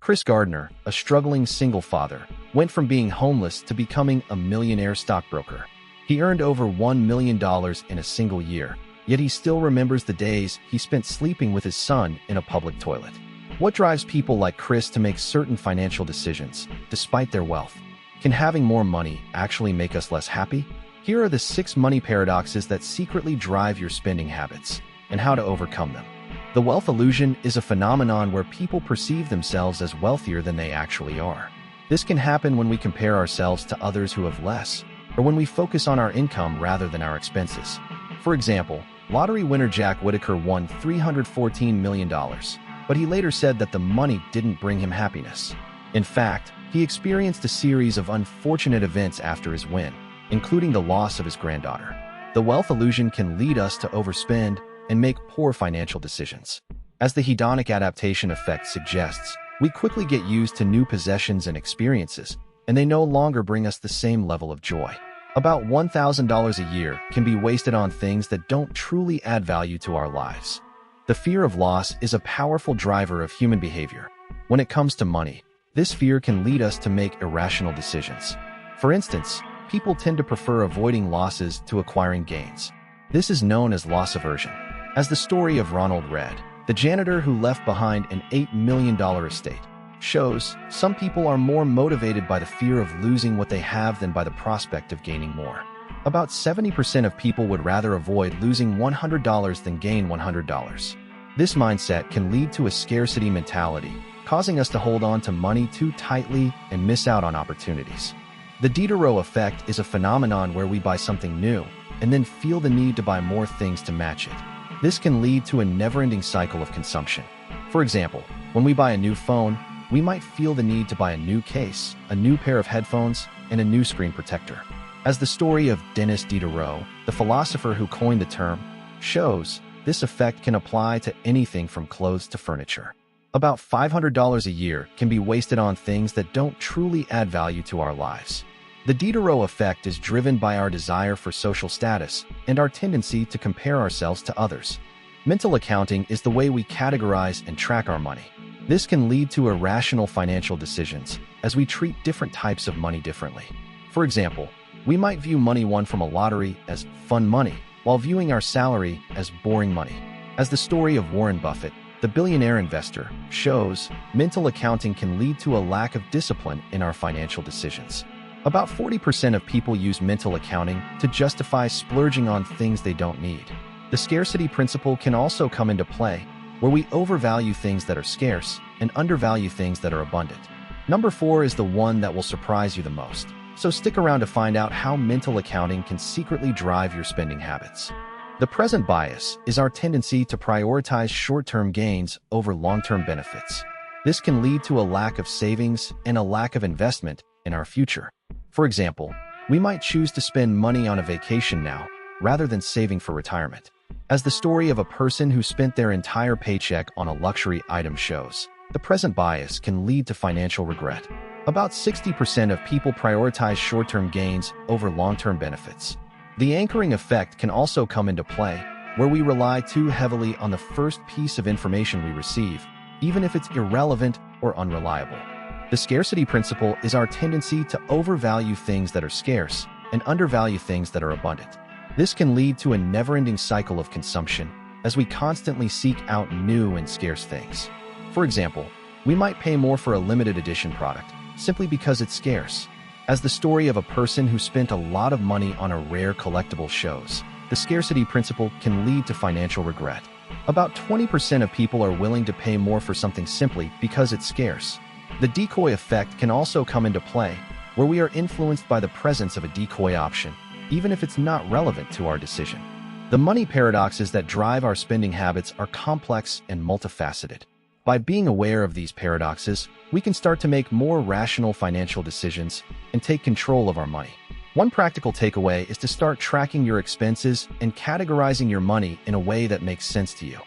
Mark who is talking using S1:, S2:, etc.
S1: Chris Gardner, a struggling single father, went from being homeless to becoming a millionaire stockbroker. He earned over $1 million in a single year, yet he still remembers the days he spent sleeping with his son in a public toilet. What drives people like Chris to make certain financial decisions, despite their wealth? Can having more money actually make us less happy? Here are the 6 money paradoxes that secretly drive your spending habits, and how to overcome them. The wealth illusion is a phenomenon where people perceive themselves as wealthier than they actually are. This can happen when we compare ourselves to others who have less, or when we focus on our income rather than our expenses. For example, lottery winner Jack Whitaker won $314 million, but he later said that the money didn't bring him happiness. In fact, he experienced a series of unfortunate events after his win, including the loss of his granddaughter. The wealth illusion can lead us to overspend and make poor financial decisions. As the hedonic adaptation effect suggests, we quickly get used to new possessions and experiences, and they no longer bring us the same level of joy. About $1,000 a year can be wasted on things that don't truly add value to our lives. The fear of loss is a powerful driver of human behavior. When it comes to money, this fear can lead us to make irrational decisions. For instance, people tend to prefer avoiding losses to acquiring gains. This is known as loss aversion. As the story of Ronald Read, the janitor who left behind an $8 million estate, shows, some people are more motivated by the fear of losing what they have than by the prospect of gaining more. About 70% of people would rather avoid losing $100 than gain $100. This mindset can lead to a scarcity mentality, causing us to hold on to money too tightly and miss out on opportunities. The Diderot effect is a phenomenon where we buy something new and then feel the need to buy more things to match it. This can lead to a never-ending cycle of consumption. For example, when we buy a new phone, we might feel the need to buy a new case, a new pair of headphones, and a new screen protector. As the story of Denis Diderot, the philosopher who coined the term, shows, this effect can apply to anything from clothes to furniture. About $500 a year can be wasted on things that don't truly add value to our lives. The Diderot effect is driven by our desire for social status and our tendency to compare ourselves to others. Mental accounting is the way we categorize and track our money. This can lead to irrational financial decisions, as we treat different types of money differently. For example, we might view money won from a lottery as fun money, while viewing our salary as boring money. As the story of Warren Buffett, the billionaire investor, shows, mental accounting can lead to a lack of discipline in our financial decisions. About 40% of people use mental accounting to justify splurging on things they don't need. The scarcity principle can also come into play, where we overvalue things that are scarce and undervalue things that are abundant. Number 4 is the one that will surprise you the most, so stick around to find out how mental accounting can secretly drive your spending habits. The present bias is our tendency to prioritize short-term gains over long-term benefits. This can lead to a lack of savings and a lack of investment in our future. For example, we might choose to spend money on a vacation now, rather than saving for retirement. As the story of a person who spent their entire paycheck on a luxury item shows, the present bias can lead to financial regret. About 60% of people prioritize short-term gains over long-term benefits. The anchoring effect can also come into play, where we rely too heavily on the first piece of information we receive, even if it's irrelevant or unreliable. The scarcity principle is our tendency to overvalue things that are scarce and undervalue things that are abundant. This can lead to a never-ending cycle of consumption, as we constantly seek out new and scarce things. For example, we might pay more for a limited edition product, simply because it's scarce. As the story of a person who spent a lot of money on a rare collectible shows, the scarcity principle can lead to financial regret. About 20% of people are willing to pay more for something simply because it's scarce. The decoy effect can also come into play, where we are influenced by the presence of a decoy option, even if it's not relevant to our decision. The money paradoxes that drive our spending habits are complex and multifaceted. By being aware of these paradoxes, we can start to make more rational financial decisions and take control of our money. One practical takeaway is to start tracking your expenses and categorizing your money in a way that makes sense to you.